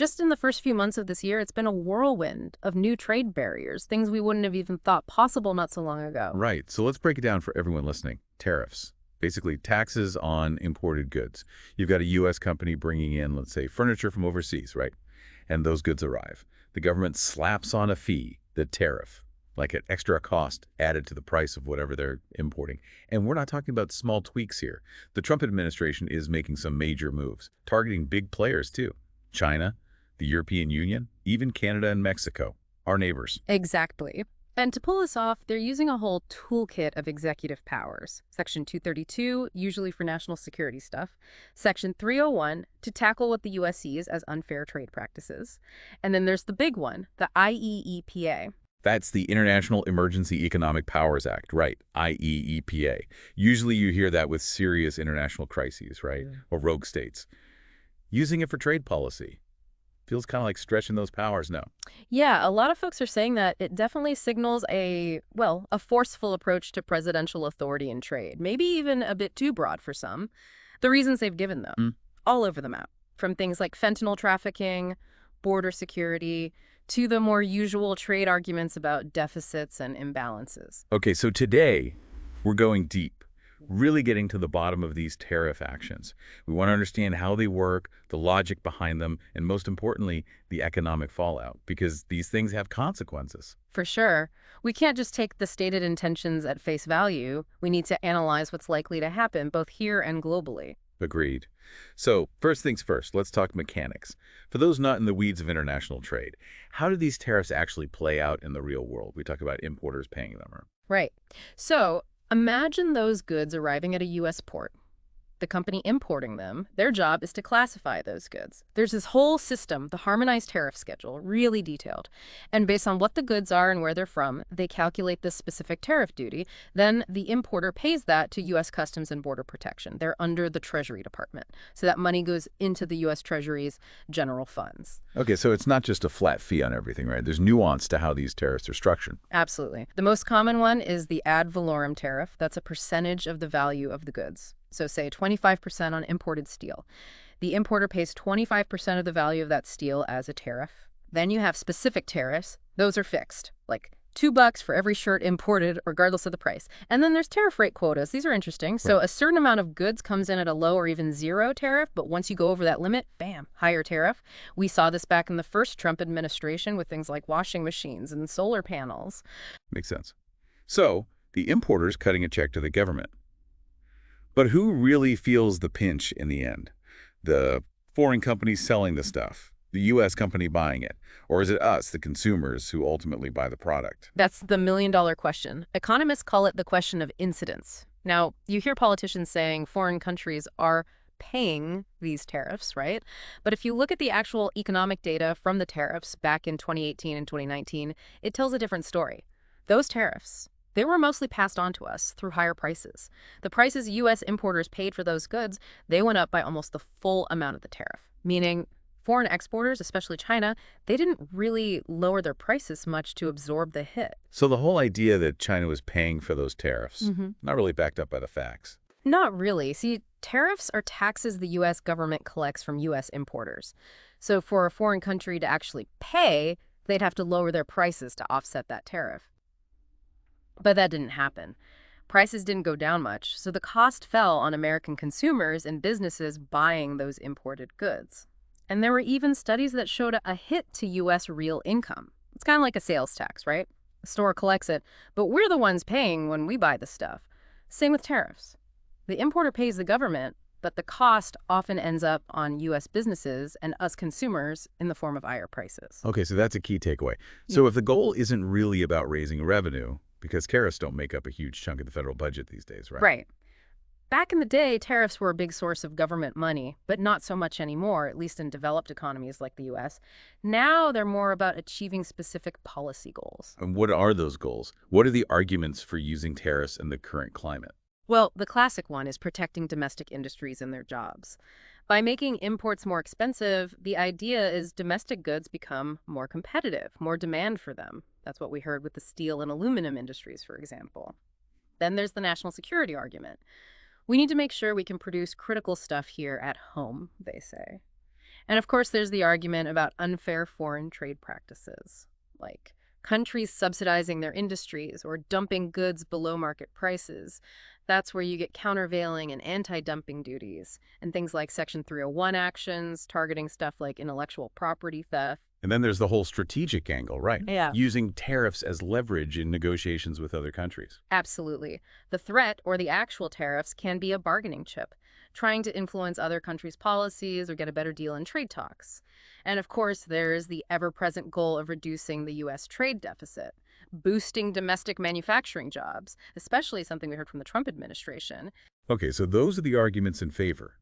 Just in the first few months of this year, it's been a whirlwind of new trade barriers, things we wouldn't have even thought possible not so long ago. Right. So let's break it down for everyone listening. Tariffs, basically taxes on imported goods. You've got a U.S. company bringing in, let's say, furniture from overseas, right? And those goods arrive. The government slaps on a fee, the tariff, like an extra cost added to the price of whatever they're importing. And we're not talking about small tweaks here. The Trump administration is making some major moves, targeting big players too. China, the European Union, even Canada and Mexico, our neighbors. Exactly. And to pull this off, they're using a whole toolkit of executive powers. Section 232, usually for national security stuff. Section 301, to tackle what the U.S. sees as unfair trade practices. And then there's the big one, the IEEPA. That's the International Emergency Economic Powers Act, right, IEEPA. Usually you hear that with serious international crises, right, or rogue states. Using it for trade policy feels kind of like stretching those powers now. Yeah, a lot of folks are saying that it definitely signals a forceful approach to presidential authority in trade, maybe even a bit too broad for some. The reasons they've given them, all over the map, from things like fentanyl trafficking, border security, to the more usual trade arguments about deficits and imbalances. Okay, so today we're going deep, really getting to the bottom of these tariff actions. We want to understand how they work, the logic behind them, and most importantly, the economic fallout, because these things have consequences. For sure. We can't just take the stated intentions at face value. We need to analyze what's likely to happen, both here and globally. Agreed. So first things first, let's talk mechanics. For those not in the weeds of international trade, how do these tariffs actually play out in the real world? We talk about importers paying them. Right. So imagine those goods arriving at a U.S. port. The company importing them, their job is to classify those goods. There's this whole system, the harmonized tariff schedule, really detailed. And based on what the goods are and where they're from, they calculate this specific tariff duty. Then the importer pays that to U.S. Customs and Border Protection. They're under the Treasury Department. So that money goes into the U.S. Treasury's general funds. Okay, so it's not just a flat fee on everything, right? There's nuance to how these tariffs are structured. Absolutely. The most common one is the ad valorem tariff. That's a percentage of the value of the goods. So say 25% on imported steel. The importer pays 25% of the value of that steel as a tariff. Then you have specific tariffs. Those are fixed, like $2 for every shirt imported, regardless of the price. And then there's tariff rate quotas. These are interesting. So Right. a certain amount of goods comes in at a low or even zero tariff, but once you go over that limit, bam, higher tariff. We saw this back in the first Trump administration with things like washing machines and solar panels. Makes sense. So the importer's cutting a check to the government. But who really feels the pinch in the end? The foreign companies selling the stuff, the U.S. company buying it, or is it us, the consumers, who ultimately buy the product? That's the million-dollar question. Economists call it the question of incidence. Now, you hear politicians saying foreign countries are paying these tariffs, right? But if you look at the actual economic data from the tariffs back in 2018 and 2019, it tells a different story. Those tariffs, they were mostly passed on to us through higher prices. The prices U.S. importers paid for those goods, they went up by almost the full amount of the tariff, meaning foreign exporters, especially China, they didn't really lower their prices much to absorb the hit. So the whole idea that China was paying for those tariffs, not really backed up by the facts. Not really. See, tariffs are taxes the U.S. government collects from U.S. importers. So for a foreign country to actually pay, they'd have to lower their prices to offset that tariff. But that didn't happen. Prices didn't go down much, so the cost fell on American consumers and businesses buying those imported goods. And there were even studies that showed a hit to U.S. real income. It's kind of like a sales tax, right? The store collects it, but we're the ones paying when we buy the stuff. Same with tariffs. The importer pays the government, but the cost often ends up on U.S. businesses and us consumers in the form of higher prices. Okay, so that's a key takeaway. So if the goal isn't really about raising revenue, because tariffs don't make up a huge chunk of the federal budget these days, right? Right. Back in the day, tariffs were a big source of government money, but not so much anymore, at least in developed economies like the U.S. Now they're more about achieving specific policy goals. And what are those goals? What are the arguments for using tariffs in the current climate? Well, the classic one is protecting domestic industries and their jobs. By making imports more expensive, the idea is domestic goods become more competitive, more demand for them. That's what we heard with the steel and aluminum industries, for example. Then there's the national security argument. We need to make sure we can produce critical stuff here at home, they say. And of course, there's the argument about unfair foreign trade practices, like countries subsidizing their industries or dumping goods below market prices. That's where you get countervailing and anti-dumping duties, and things like Section 301 actions targeting stuff like intellectual property theft. And then there's the whole strategic angle, right? Yeah. Using tariffs as leverage in negotiations with other countries. Absolutely. The threat or the actual tariffs can be a bargaining chip, trying to influence other countries' policies or get a better deal in trade talks. And of course, there's the ever-present goal of reducing the U.S. trade deficit, boosting domestic manufacturing jobs, especially something we heard from the Trump administration. Okay, so those are the arguments in favor.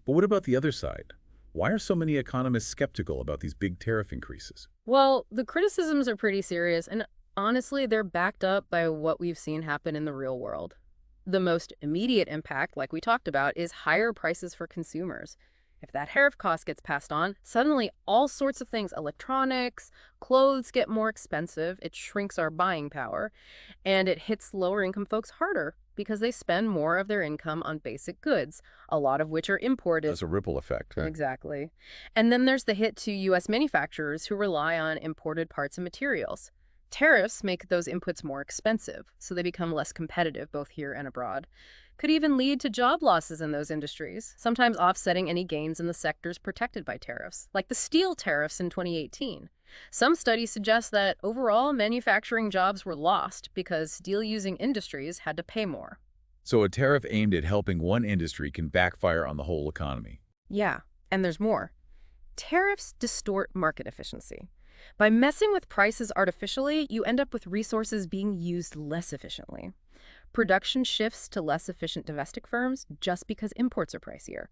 But what about the other side? Why are so many economists skeptical about these big tariff increases? Well, the criticisms are pretty serious, and honestly, they're backed up by what we've seen happen in the real world. The most immediate impact, like we talked about, is higher prices for consumers. If that tariff cost gets passed on, suddenly all sorts of things, electronics, clothes get more expensive, it shrinks our buying power, and it hits lower income folks harder because they spend more of their income on basic goods, a lot of which are imported. That's a ripple effect. Huh? Exactly. And then there's the hit to U.S. manufacturers who rely on imported parts and materials. Tariffs make those inputs more expensive, so they become less competitive both here and abroad. Could even lead to job losses in those industries, sometimes offsetting any gains in the sectors protected by tariffs, like the steel tariffs in 2018. Some studies suggest that overall manufacturing jobs were lost because steel-using industries had to pay more. So a tariff aimed at helping one industry can backfire on the whole economy. Yeah, and there's more. Tariffs distort market efficiency. By messing with prices artificially, you end up with resources being used less efficiently. Production shifts to less efficient domestic firms just because imports are pricier.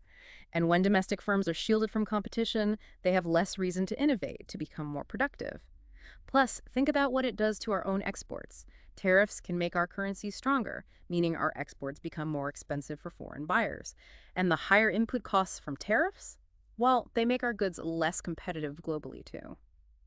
And when domestic firms are shielded from competition, they have less reason to innovate, to become more productive. Plus, think about what it does to our own exports. Tariffs can make our currency stronger, meaning our exports become more expensive for foreign buyers. And the higher input costs from tariffs? Well, they make our goods less competitive globally, too.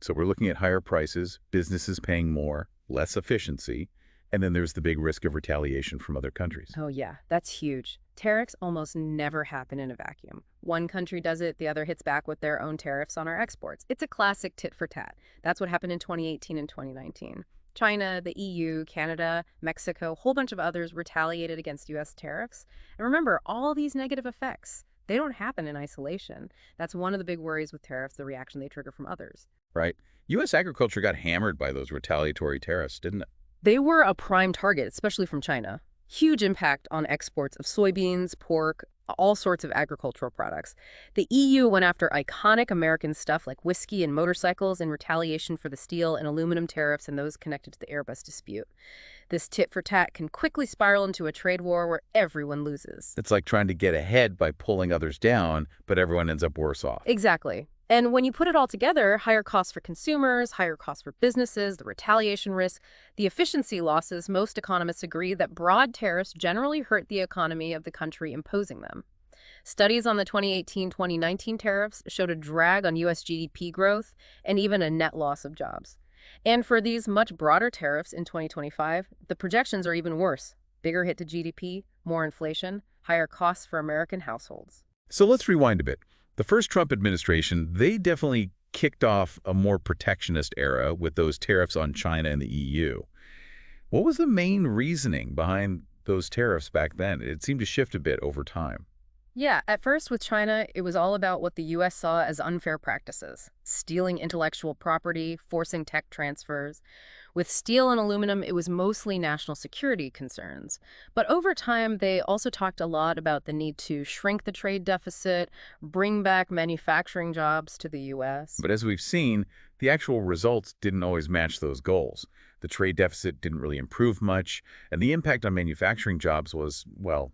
So we're looking at higher prices, businesses paying more, less efficiency, and then there's the big risk of retaliation from other countries. Oh yeah, that's huge. Tariffs almost never happen in a vacuum. One country does it, the other hits back with their own tariffs on our exports. It's a classic tit for tat. That's what happened in 2018 and 2019. China, the EU, Canada, Mexico, a whole bunch of others retaliated against U.S. tariffs. And remember, all these negative effects, they don't happen in isolation. That's one of the big worries with tariffs, the reaction they trigger from others. Right? U.S. agriculture got hammered by those retaliatory tariffs, didn't it? They were a prime target, especially from China. Huge impact on exports of soybeans, pork, all sorts of agricultural products. The EU went after iconic American stuff like whiskey and motorcycles in retaliation for the steel and aluminum tariffs and those connected to the Airbus dispute. This tit for tat can quickly spiral into a trade war where everyone loses. It's like trying to get ahead by pulling others down, but everyone ends up worse off. Exactly. And when you put it all together, higher costs for consumers, higher costs for businesses, the retaliation risk, the efficiency losses, most economists agree that broad tariffs generally hurt the economy of the country imposing them. Studies on the 2018-2019 tariffs showed a drag on U.S. GDP growth and even a net loss of jobs. And for these much broader tariffs in 2025, the projections are even worse. Bigger hit to GDP, more inflation, higher costs for American households. So let's rewind a bit. The first Trump administration, they definitely kicked off a more protectionist era with those tariffs on China and the EU. What was the main reasoning behind those tariffs back then? It seemed to shift a bit over time. Yeah, at first with China, it was all about what the U.S. saw as unfair practices, stealing intellectual property, forcing tech transfers. With steel and aluminum, it was mostly national security concerns. But over time, they also talked a lot about the need to shrink the trade deficit, bring back manufacturing jobs to the U.S. But as we've seen, the actual results didn't always match those goals. The trade deficit didn't really improve much, and the impact on manufacturing jobs was, well,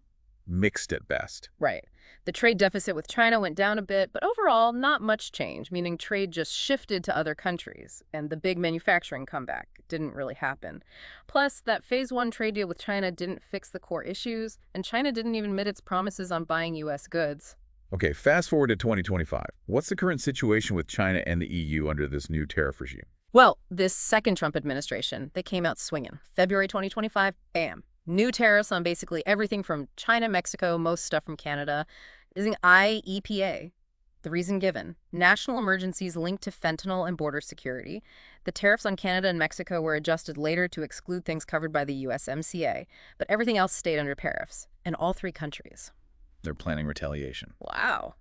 mixed at best. Right. The trade deficit with China went down a bit, but overall, not much change, meaning trade just shifted to other countries, and the big manufacturing comeback didn't really happen. Plus, that Phase 1 trade deal with China didn't fix the core issues, and China didn't even meet its promises on buying U.S. goods. Okay, fast forward to 2025. What's the current situation with China and the EU under this new tariff regime? Well, this second Trump administration, they came out swinging. February 2025, bam. New tariffs on basically everything from China, Mexico, most stuff from Canada, using IEPA. The reason given: national emergencies linked to fentanyl and border security. The tariffs on Canada and Mexico were adjusted later to exclude things covered by the USMCA, but everything else stayed under tariffs, in all three countries. They're planning retaliation. Wow.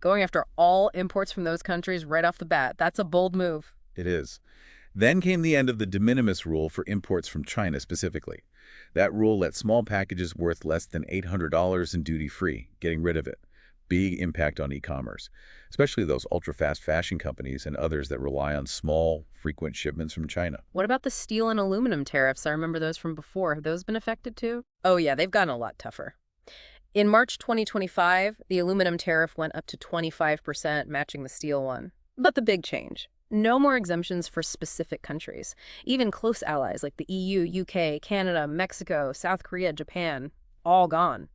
Going after all imports from those countries right off the bat, that's a bold move. It is. Then came the end of the de minimis rule for imports from China specifically. That rule let small packages worth less than $800 in duty-free, getting rid of it. Big impact on e-commerce, especially those ultra-fast fashion companies and others that rely on small, frequent shipments from China. What about the steel and aluminum tariffs? I remember those from before. Have those been affected too? Oh yeah, they've gotten a lot tougher. In March 2025, the aluminum tariff went up to 25%, matching the steel one. But the big change: no more exemptions for specific countries. Even close allies like the EU, UK, Canada, Mexico, South Korea, Japan, all gone.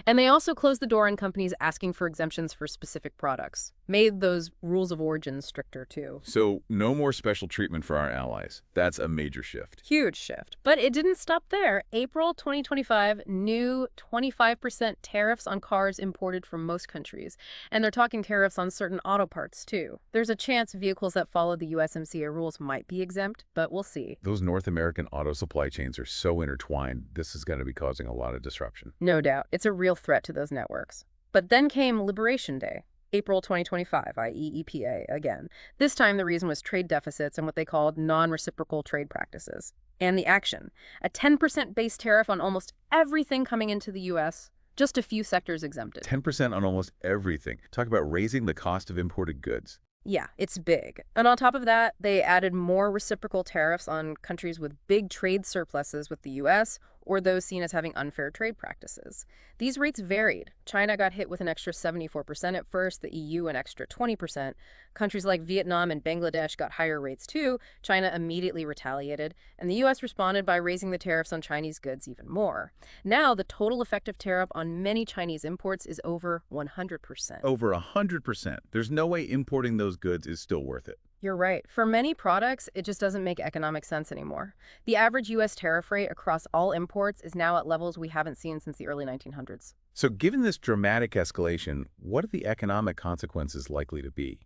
And they also closed the door on companies asking for exemptions for specific products. Made those rules of origin stricter too. So no more special treatment for our allies. That's a major shift. Huge shift. But it didn't stop there. April 2025, new 25% tariffs on cars imported from most countries. And they're talking tariffs on certain auto parts too. There's a chance vehicles that follow the USMCA rules might be exempt, but we'll see. Those North American auto supply chains are so intertwined, this is going to be causing a lot of disruption. No doubt. It's a real threat to those networks. But then came Liberation Day, April 2025, i.e. EPA again. This time the reason was trade deficits and what they called non-reciprocal trade practices. And the action: a 10% base tariff on almost everything coming into the U.S., just a few sectors exempted. 10% on almost everything. Talk about raising the cost of imported goods. Yeah, it's big. And on top of that, they added more reciprocal tariffs on countries with big trade surpluses with the U.S. or those seen as having unfair trade practices. These rates varied. China got hit with an extra 74% at first, the EU an extra 20%. Countries like Vietnam and Bangladesh got higher rates too. China immediately retaliated, and the U.S. responded by raising the tariffs on Chinese goods even more. Now, the total effective tariff on many Chinese imports is over 100%. Over 100%. There's no way importing those goods is still worth it. You're right. For many products, it just doesn't make economic sense anymore. The average U.S. tariff rate across all imports is now at levels we haven't seen since the early 1900s. So given this dramatic escalation, what are the economic consequences likely to be?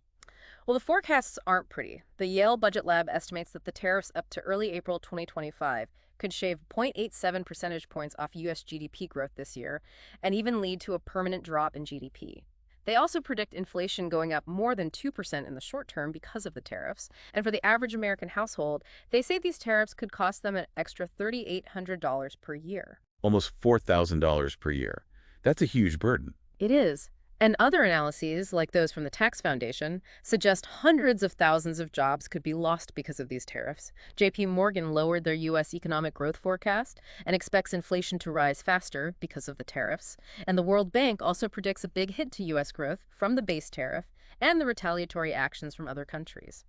Well, the forecasts aren't pretty. The Yale Budget Lab estimates that the tariffs up to early April 2025 could shave 0.87 percentage points off U.S. GDP growth this year and even lead to a permanent drop in GDP. They also predict inflation going up more than 2% in the short term because of the tariffs. And for the average American household, they say these tariffs could cost them an extra $3,800 per year. Almost $4,000 per year. That's a huge burden. It is. And other analyses, like those from the Tax Foundation, suggest hundreds of thousands of jobs could be lost because of these tariffs. J.P. Morgan lowered their U.S. economic growth forecast and expects inflation to rise faster because of the tariffs. And the World Bank also predicts a big hit to U.S. growth from the base tariff and the retaliatory actions from other countries.